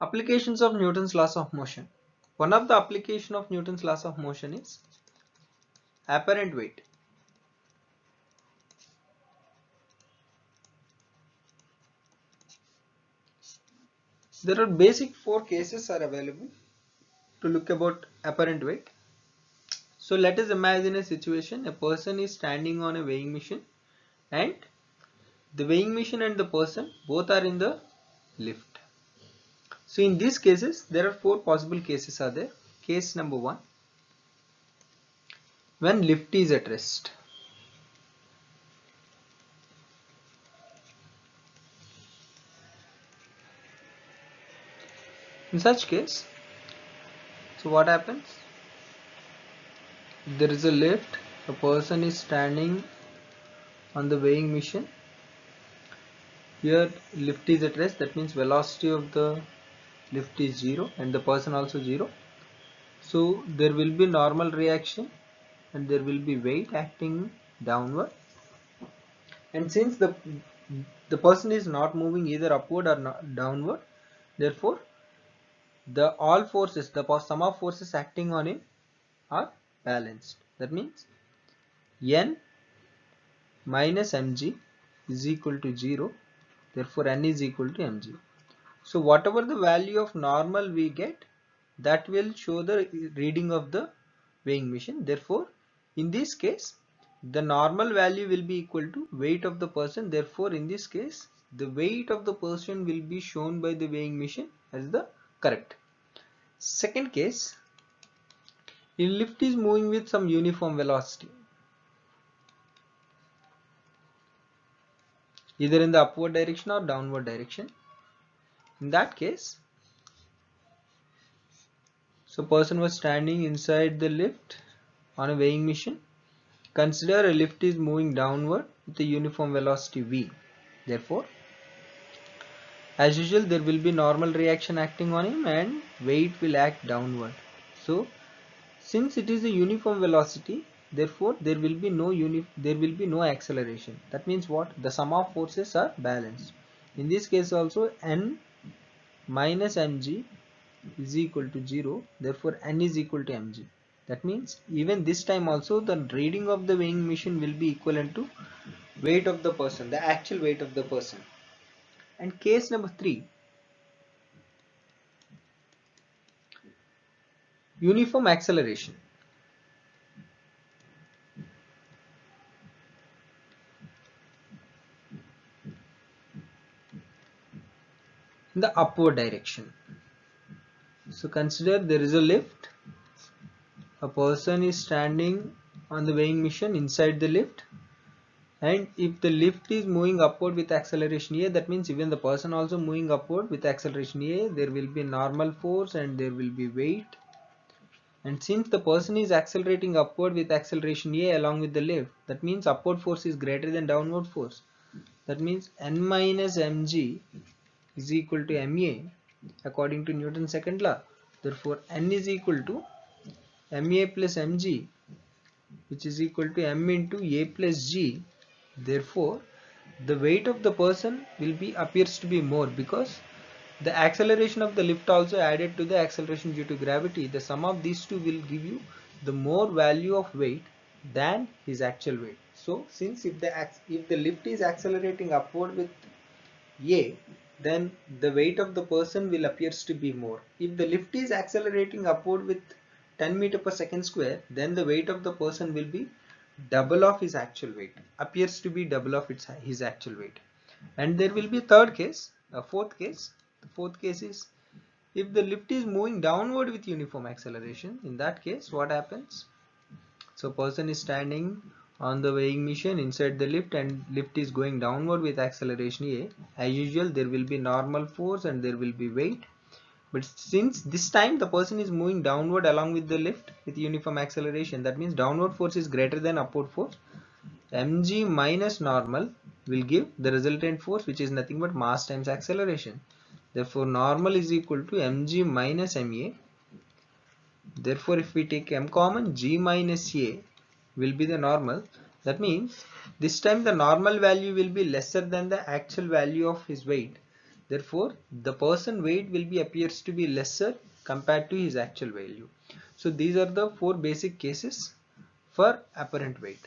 Applications of Newton's laws of motion. One of the application of Newton's laws of motion is apparent weight. There are basic four cases are available to look about apparent weight. So let us imagine a situation: a person is standing on a weighing machine and the weighing machine and the person both are in the lift. So in these cases there are four possible cases are there. Case number one, when lift is at rest. In such case, so what happens? There is a lift, a person is standing on the weighing machine. Here lift is at rest, that means velocity of the lift is 0 and the person also 0. So there will be normal reaction and there will be weight acting downward, and since the person is not moving either upward or downward, therefore the all forces, the sum of forces acting on him are balanced. That means n minus mg is equal to 0, therefore n is equal to mg. So whatever the value of normal we get, that will show the reading of the weighing machine. Therefore in this case the normal value will be equal to weight of the person. Therefore in this case the weight of the person will be shown by the weighing machine as the correct. Second case, a lift is moving with some uniform velocity, either in the upward direction or downward direction. In that case, so person was standing inside the lift on a weighing machine. Consider a lift is moving downward with a uniform velocity v. Therefore, as usual there will be normal reaction acting on him and weight will act downward. So since it is a uniform velocity, therefore there will be no acceleration. That means what? The sum of forces are balanced. In this case also n minus mg is equal to 0, therefore n is equal to mg. That means even this time also the reading of the weighing machine will be equivalent to weight of the person, the actual weight of the person. And case number 3, uniform acceleration. In the upward direction. So consider there is a lift, a person is standing on the weighing machine inside the lift, and if the lift is moving upward with acceleration a, that means even the person also moving upward with acceleration a, there will be normal force and there will be weight. And since the person is accelerating upward with acceleration a along with the lift, that means upward force is greater than downward force. That means n minus mg is equal to ma according to Newton's second law. Therefore n is equal to ma plus mg, which is equal to m into a plus g. Therefore the weight of the person will be appears to be more, because the acceleration of the lift also added to the acceleration due to gravity. The sum of these two will give you the more value of weight than his actual weight. So since if the lift is accelerating upward with a, then the weight of the person will appears to be more. If the lift is accelerating upward with 10 meter per second square, then the weight of the person will be double of his actual weight, appears to be double of his actual weight. And there will be third case, a fourth case. The fourth case is if the lift is moving downward with uniform acceleration. In that case what happens? So person is standing on the weighing machine inside the lift and lift is going downward with acceleration a. As usual there will be normal force and there will be weight, but since this time the person is moving downward along with the lift with uniform acceleration, that means downward force is greater than upward force. Mg minus normal will give the resultant force, which is nothing but mass times acceleration. Therefore normal is equal to mg minus ma. Therefore if we take m common, g minus a will be the normal. That means this time the normal value will be lesser than the actual value of his weight. Therefore, the person weight will be appears to be lesser compared to his actual value. So these are the four basic cases for apparent weight.